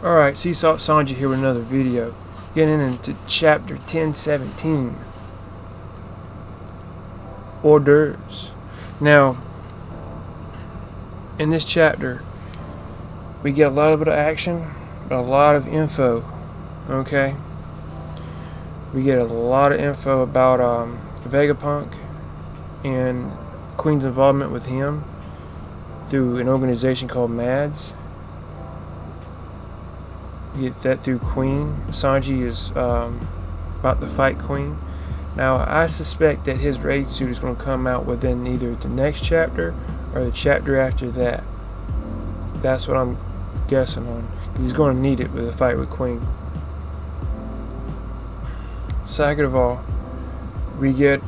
Alright, Seesaw Sanji here with another video. Getting into chapter 1017. Orders. Now, in this chapter, we get a lot bit of action, but a lot of info. Okay? We get a lot of info about Vegapunk and Queen's involvement with him through an organization called MADS. You get that through Queen. Sanji is about to fight Queen. Now, I suspect that his raid suit is going to come out within either the next chapter or the chapter after that. That's what I'm guessing on. He's going to need it with a fight with Queen. Second of all, we get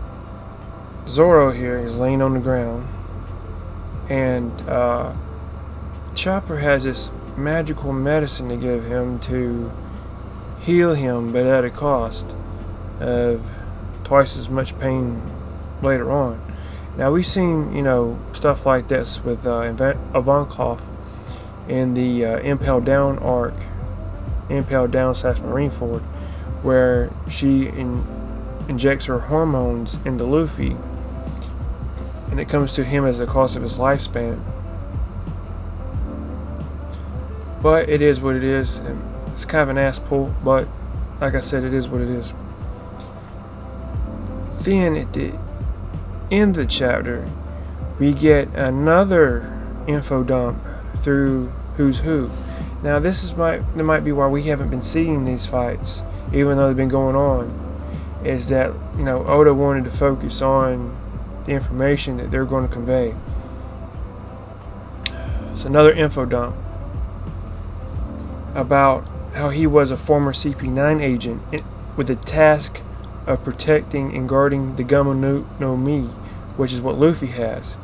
Zoro here. He's laying on the ground. And Chopper has this magical medicine to give him to heal him, but at a cost of twice as much pain later on. Now, we've seen, stuff like this with Ivankov in the Impel Down arc, Impel Down / Marineford, where she injects her hormones into Luffy, and it comes to him as the cost of his lifespan. But it is what it is. It's kind of an ass pull, but like I said, it is what it is. Then at the end of the chapter, we get another info dump through Who's Who. Now, this might be why we haven't been seeing these fights, even though they've been going on. Is that Oda wanted to focus on the information that they're going to convey. It's another info dump about how he was a former CP9 agent with the task of protecting and guarding the Gamo no Mi, which is what Luffy has.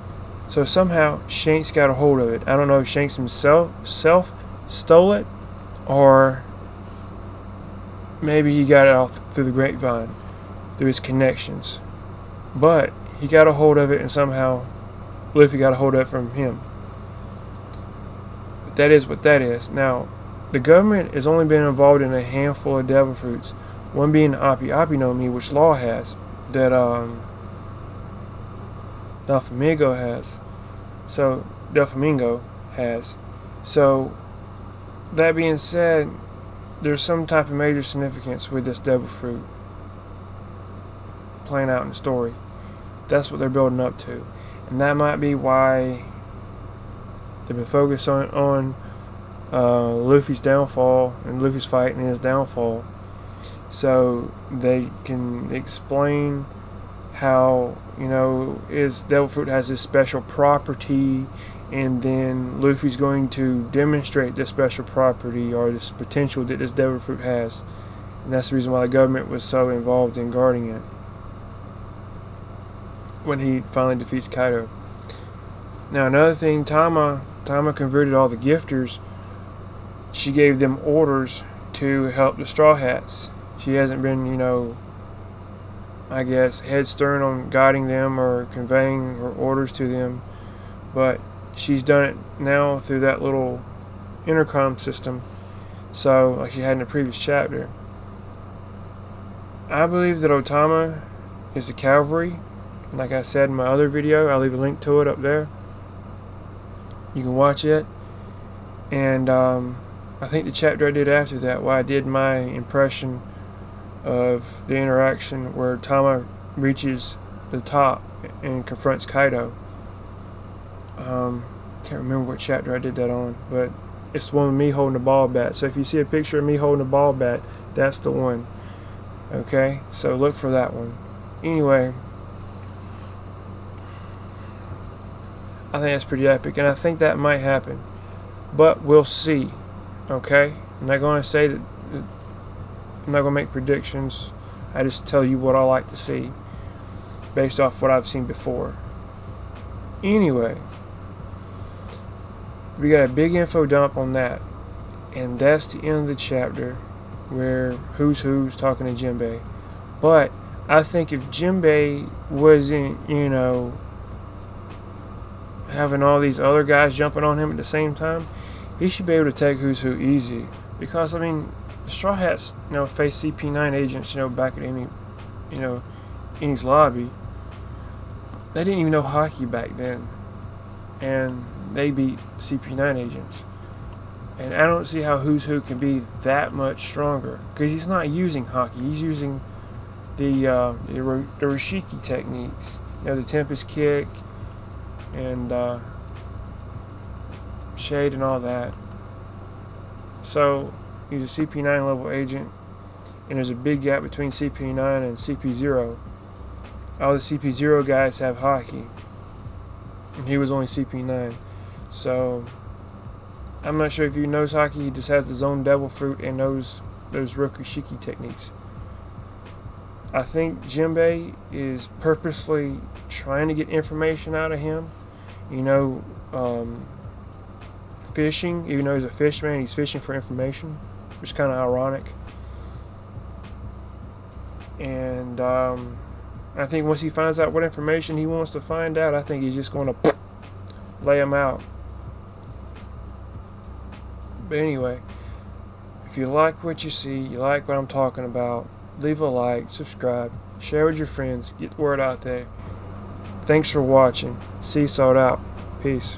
So somehow Shanks got a hold of it. I don't know if Shanks himself stole it, or maybe he got it off through the grapevine, through his connections. But he got a hold of it, and somehow Luffy got a hold of it from him. But that is what that is. Now, the government has only been involved in a handful of devil fruits, one being the Api no Mi, which Law has, that Doflamingo has. So, Doflamingo has. So, that being said, there's some type of major significance with this devil fruit playing out in the story. That's what they're building up to. And that might be why they've been focused on Luffy's downfall and Luffy's fight and his downfall, so they can explain how his devil fruit has this special property, and then Luffy's going to demonstrate this special property or this potential that this devil fruit has, and that's the reason why the government was so involved in guarding it when he finally defeats Kaido. Now, another thing, Tama converted all the gifters. She gave them orders to help the Straw Hats. She hasn't been, I guess, head stern on guiding them or conveying her orders to them, but she's done it now through that little intercom system, so like she had in the previous chapter. I believe that Otama is the Calvary. Like I said in my other video, I'll leave a link to it up there. You can watch it. And I think the chapter I did after that, where I did my impression of the interaction where Tama reaches the top and confronts Kaido. Can't remember what chapter I did that on, but it's the one with me holding the ball bat. So if you see a picture of me holding the ball bat, that's the one. Okay, so look for that one. Anyway, I think that's pretty epic, and I think that might happen, but we'll see. Okay, I'm not going to say that. I'm not going to make predictions. I just tell you what I like to see based off what I've seen before. Anyway, we got a big info dump on that, and that's the end of the chapter where Who's talking to Jinbei. But I think if Jinbei wasn't, having all these other guys jumping on him at the same time, he should be able to take Who's Who easy Because I mean, the Straw Hats, faced CP9 agents, back at face CP9 agents, back at Eni's lobby. They didn't even know hockey back then, and they beat CP9 agents. And I don't see how Who's Who can be that much stronger, because he's not using hockey. He's using the Rishiki techniques, the Tempest Kick and Shade and all that. So he's a CP9 level agent, and there's a big gap between CP9 and CP0. All the CP0 guys have hockey, and he was only CP9. So I'm not sure if he knows hockey. He just has his own devil fruit and knows those Rokushiki techniques. I think Jinbei is purposely trying to get information out of him. Fishing, even though he's a fisherman, he's fishing for information, which is kind of ironic. And I think once he finds out what information he wants to find out, I think he's just going to lay him out. But anyway, if you like what you see, you like what I'm talking about, leave a like, subscribe, share with your friends, get the word out there. Thanks for watching. Seasawed out. Peace.